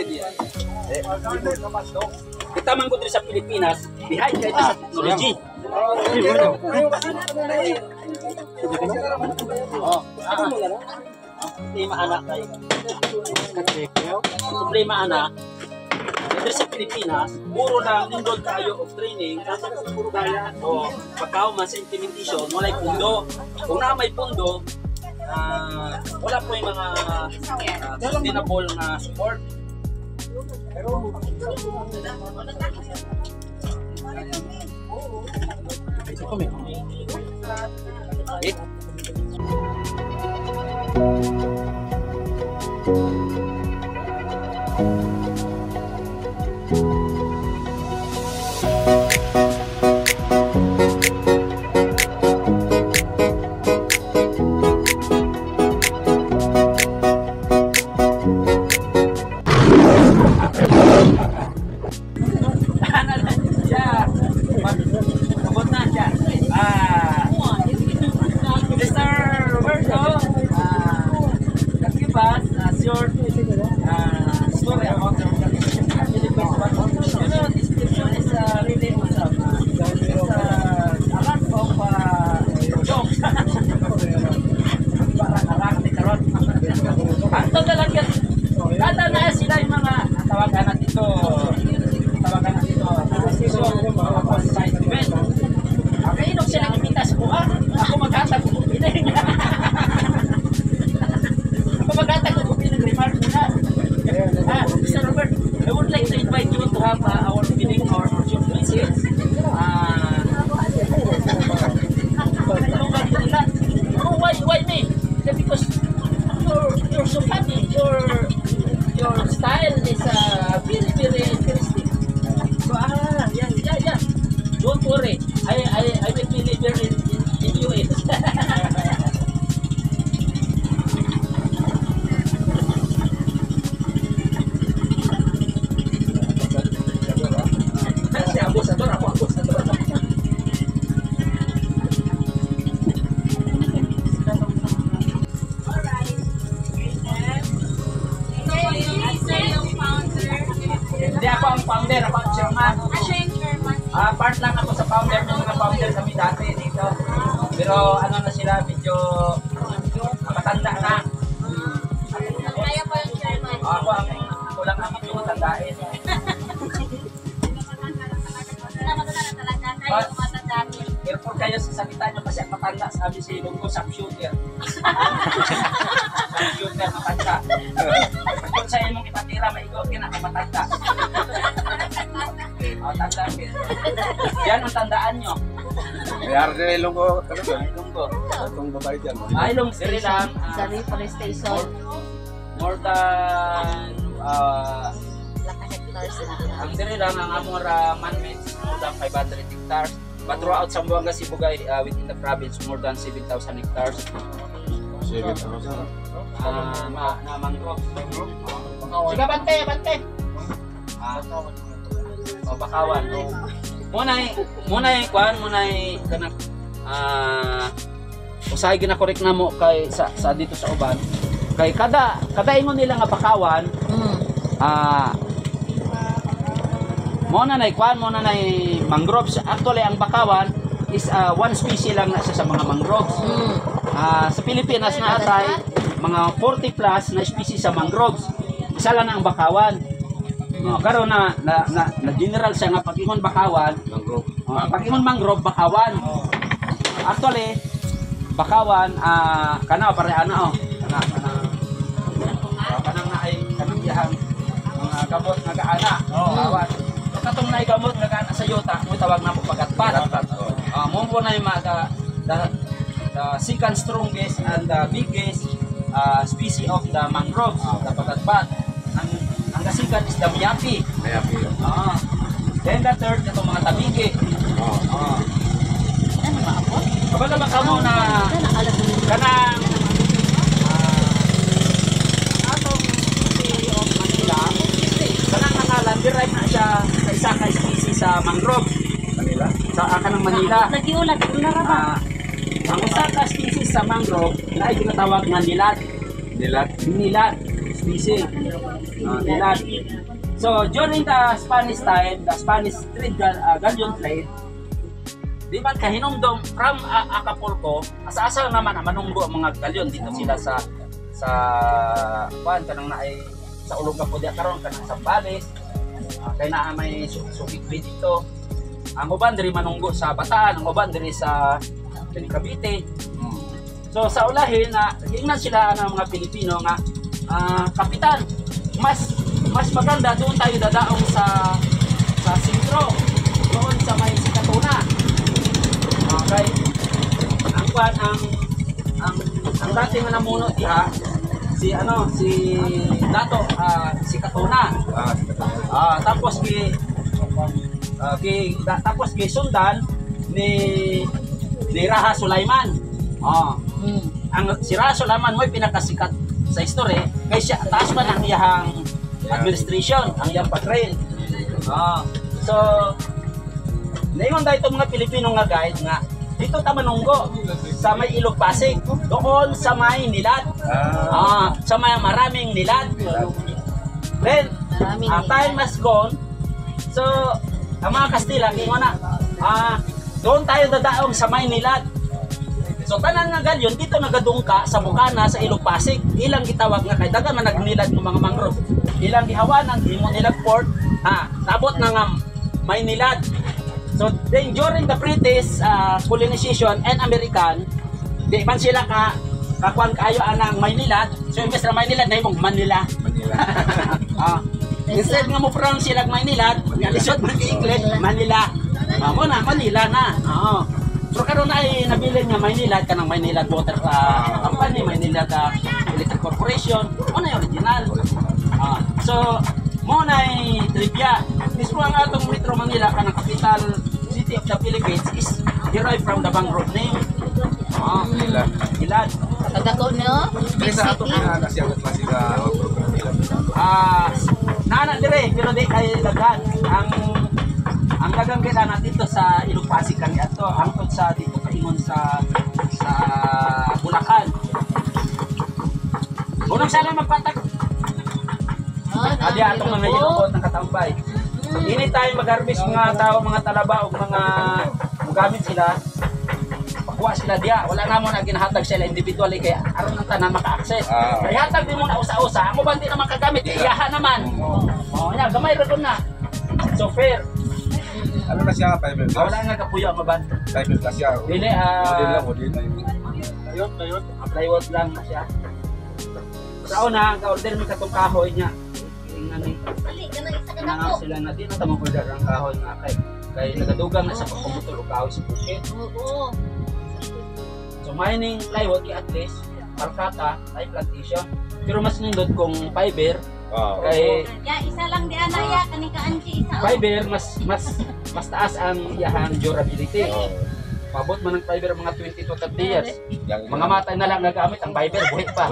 pwede yan. Kita man ko dito sa Pilipinas, behind kayo sa technology. Problema anak kayo. Problema anak. Dito sa Pilipinas, puro na nindol tayo of training, puro gaya o pagkaw man sa implementation, walay pundo. Kung na may pundo, wala po yung mga sustainable na support. Part lang ako sa founder ng mga founder kami dati dito. Pero ano na sila, medyo matanda na. Kaya pa yung chairman. Ako lang ang medyo matandain. Careful kayo sa salita nyo kasi ang matanda, sabi si Lungo, shooter. Shooter, matanda. Kung sa imong ipatira, maigot ka na, matanda. Tandaan ko. Yan ang tandaan nyo. Mayroon din ilong ko talaga. Lunggo. Itong babae dyan. Ilong siri lang. Sa police station. More than hectares na. ang siri lang ang among man-made more than 500 hectares. But throughout Zamboanga, Sibugay, within the province, more than 7,000 hectares. 7,000. Na mangrove. Sige, bante! Bakawan. Muna kanang usahay ginakorek na mo kay sa dito sa uban. Kay kada ingon nila nga bakawan, muna na mangroves. Actually ang bakawan is one species lang na siya sa mga mangroves. Sa Pilipinas na atay mga 40 plus na species sa mangroves. Isa lang ang bakawan. Karon na general siya nga pag-ingon bakawan, mangrove. Pag-ingon mangrove bakawan. Actually bakawan kana pare ana kanang naay kanang iyang mga gamot nga gaana. Bakawan. Katong naay gamot nga gaana sa yuta, mo tawag na mo pagatpat. Mo na yung the second strongest and the biggest species of the mangroves, the pagatpat. Ang kasikan is the miyapi. Then the third, itong mga tabigi. Kabala ba kamo na kanang atong city of Manila, kanang nakalandiray na siya sa isa ka species sa mangrove. Manila? Sa kanang Manila. Nagiulat, ang isa ka species sa mangrove na ay ginatawag na nilat. Nilat? Nilat. species. Nilad. So, during the Spanish time, the Spanish trade, galleon trade, di ba kahinumdom from Acapulco, asa-asa naman ang manunggo ang mga galyon dito sila sa kuan kanang naay sa Olongapo dia karon kanang Sambales, kay naa may subik dito. Ang uban diri manunggo sa Bataan, ang uban diri sa Cavite. So sa ulahin na ingnan sila ng mga Pilipino nga kapitan, mas maganda doon tayo dadaong sa sentro, doon sa may Sikatuna. Okay. Ang kuan ang dating na namuno diha si Dato si Katuna. Tapos kay sundan ni Raha Sulaiman. Ang si Raha Sulaiman mo'y pinakasikat sa history kay siya taas pa ng iyang administration, ang iyang pag-train. So naingon dahil itong mga Pilipino nga guide nga dito ta manunggo sa may Ilog Pasig, doon sa may nilad, sa may maraming nilad. Then time has gone, so ang mga Kastila ingon na doon tayo dadaong sa may nilad. So tanan nga galyon dito nagadungka sa Bukana sa Ilog Pasig, ilang gitawag nga kay dagan man nagnilad ng mga mangrove, ilang gihawanan himo nilag port sabot na nga may nilad. So then during the British colonization and American, di man sila kakuan kayo anang Maynila. So imbes na Maynila na imong Manila. Instead nga mo pronounce sila Maynila, nga lisod man English Manila. Mo na Manila na. So karon ay nabilin nga Maynila kanang Maynila Water Company, Maynila Electric Corporation, mo na original. So mo na trivia. Mismo ang atong Metro Manila kanang capital city of the Philippines is derived from the mangrove name. Nilad. Kadako no? Big Sa ato city. na siya klase ka Nana dire pero di kay daghan. Ang dagang kita na dito sa Ilog Pasig kani ato hangtod sa dito kaingon sa Bulacan. Unang sala magpatak. Adi atong mga yubot ng katambay. Ini tayo mag-harvest mga tao, mga talaba o mga gamit sila. Pakuha sila diya. Wala na mo na ginahatag sila individually kaya aron ng tanan maka-access. Kaya hatag din mo na usa-usa. Amo ba hindi na makagamit? Iyahan naman. Nya gamay ra na. So fair. ano na siya 5 plus. Wala nga kapuyo ang maban. 5 plus siya. Dili Model. Ayun. plywood lang na siya. Sa una, ka-order mi katong kahoy niya. Ingnan ni Dali, ganang isa ka nga dako. sila na di na tamo order ang kahoy nga kay nagadugang na sa pagpumutol og kahoy sa bukid. Oo. So mining plywood at least palkata ay plantation. Pero mas nindot kung fiber kay Ya, isa lang di ana ya kani ka anji isa. fiber mas taas ang iyang durability. Pabot man ang fiber mga 20 to 30 years. Mga matay na lang nagamit ang fiber buhit pa.